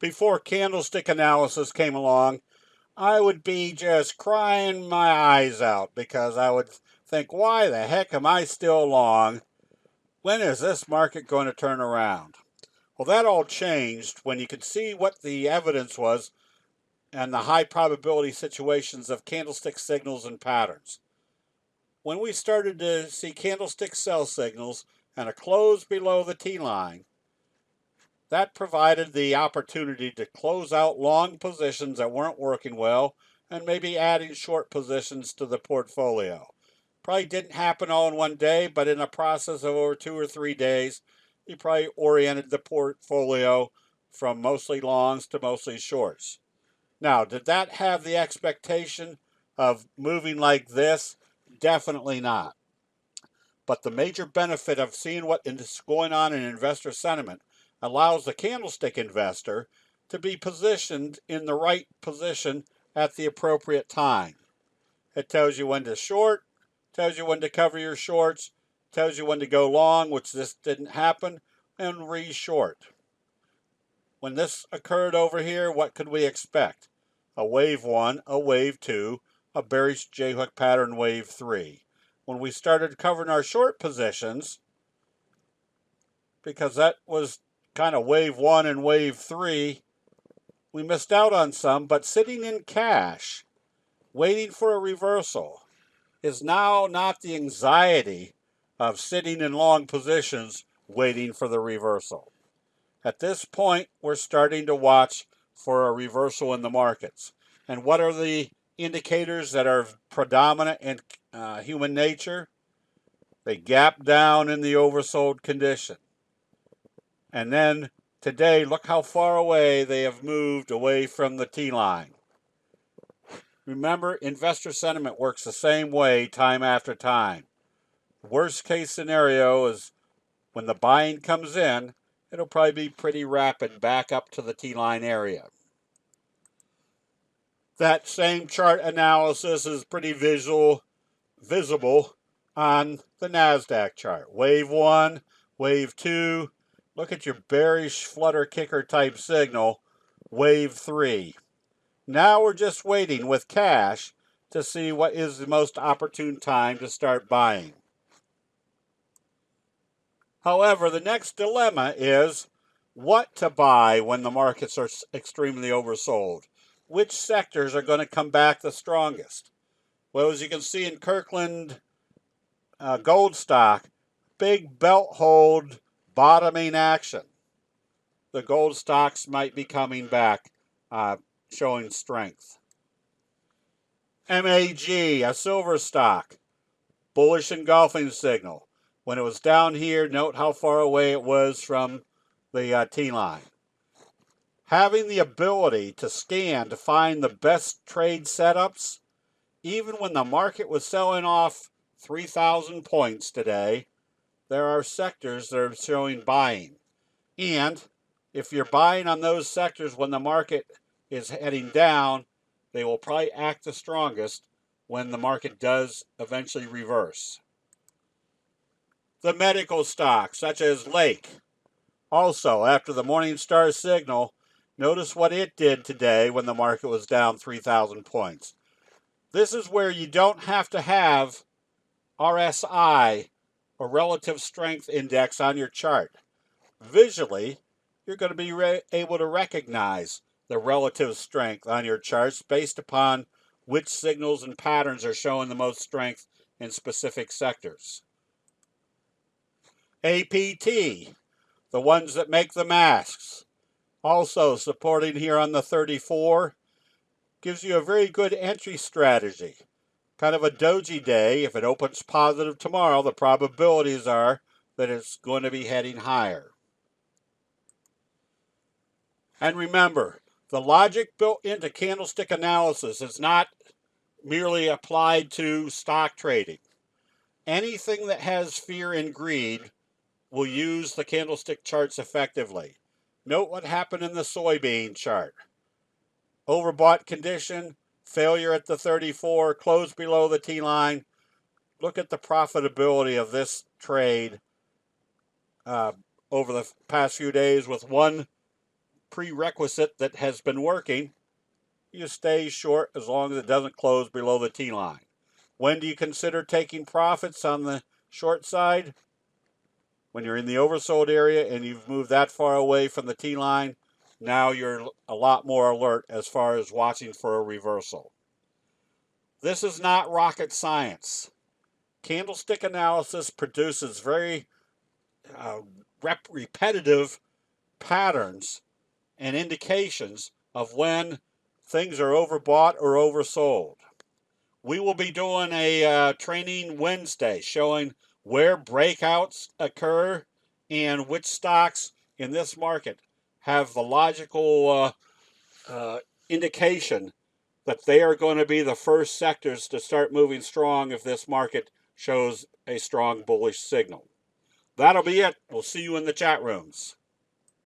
before candlestick analysis came along, I would be just crying my eyes out because I would think, why the heck am I still long? When is this market going to turn around? Well, that all changed when you could see what the evidence was and the high probability situations of candlestick signals and patterns. When we started to see candlestick sell signals and a close below the T line, that provided the opportunity to close out long positions that weren't working well and maybe adding short positions to the portfolio. Probably didn't happen all in one day, but in a process of over 2 or 3 days, you probably oriented the portfolio from mostly longs to mostly shorts. Now, did that have the expectation of moving like this? Definitely not. But the major benefit of seeing what is going on in investor sentiment allows the candlestick investor to be positioned in the right position at the appropriate time. It tells you when to short, tells you when to cover your shorts, tells you when to go long, which this didn't happen, and re-short. When this occurred over here, what could we expect? A wave 1, a wave 2, a bearish J-hook pattern wave 3. When we started covering our short positions, because that was kind of wave 1 and wave 3, we missed out on some, but sitting in cash, waiting for a reversal, is now not the anxiety of sitting in long positions waiting for the reversal. At this point, we're starting to watch for a reversal in the markets. And what are the indicators that are predominant in human nature? They gap down in the oversold condition. And then today, look how far away they have moved away from the T-line. Remember, investor sentiment works the same way time after time. Worst case scenario is when the buying comes in, it'll probably be pretty rapid back up to the T-line area. That same chart analysis is pretty visible on the NASDAQ chart. Wave 1, wave 2, look at your bearish flutter kicker type signal, wave 3. Now we're just waiting with cash to see what is the most opportune time to start buying. However, the next dilemma is what to buy when the markets are extremely oversold. Which sectors are going to come back the strongest? Well, as you can see in Kirkland Gold stock, big belt hold bottoming action. The gold stocks might be coming back, showing strength. MAG, a silver stock, bullish engulfing signal. When it was down here, note how far away it was from the T-line. Having the ability to scan to find the best trade setups, even when the market was selling off 3,000 points today, there are sectors that are showing buying. And if you're buying on those sectors when the market is heading down, they will probably act the strongest when the market does eventually reverse. The medical stocks, such as Lake, also after the Morningstar signal, notice what it did today when the market was down 3,000 points. This is where you don't have to have RSI, or relative strength index, on your chart. Visually, you're going to be able to recognize the relative strength on your charts based upon which signals and patterns are showing the most strength in specific sectors. APT, the ones that make the masks, also supporting here on the 34, gives you a very good entry strategy. Kind of a doji day. If it opens positive tomorrow, the probabilities are that it's going to be heading higher. And remember, the logic built into candlestick analysis is not merely applied to stock trading. Anything that has fear and greed will use the candlestick charts effectively. Note what happened in the soybean chart. Overbought condition, failure at the 34, close below the T-line. Look at the profitability of this trade over the past few days with one prerequisite that has been working, you stay short as long as it doesn't close below the T line. When do you consider taking profits on the short side? When you're in the oversold area and you've moved that far away from the T line, now you're a lot more alert as far as watching for a reversal. This is not rocket science. Candlestick analysis produces very repetitive patterns and indications of when things are overbought or oversold. We will be doing a training Wednesday showing where breakouts occur and which stocks in this market have the logical indication that they are going to be the first sectors to start moving strong if this market shows a strong bullish signal. That'll be it. We'll see you in the chat rooms.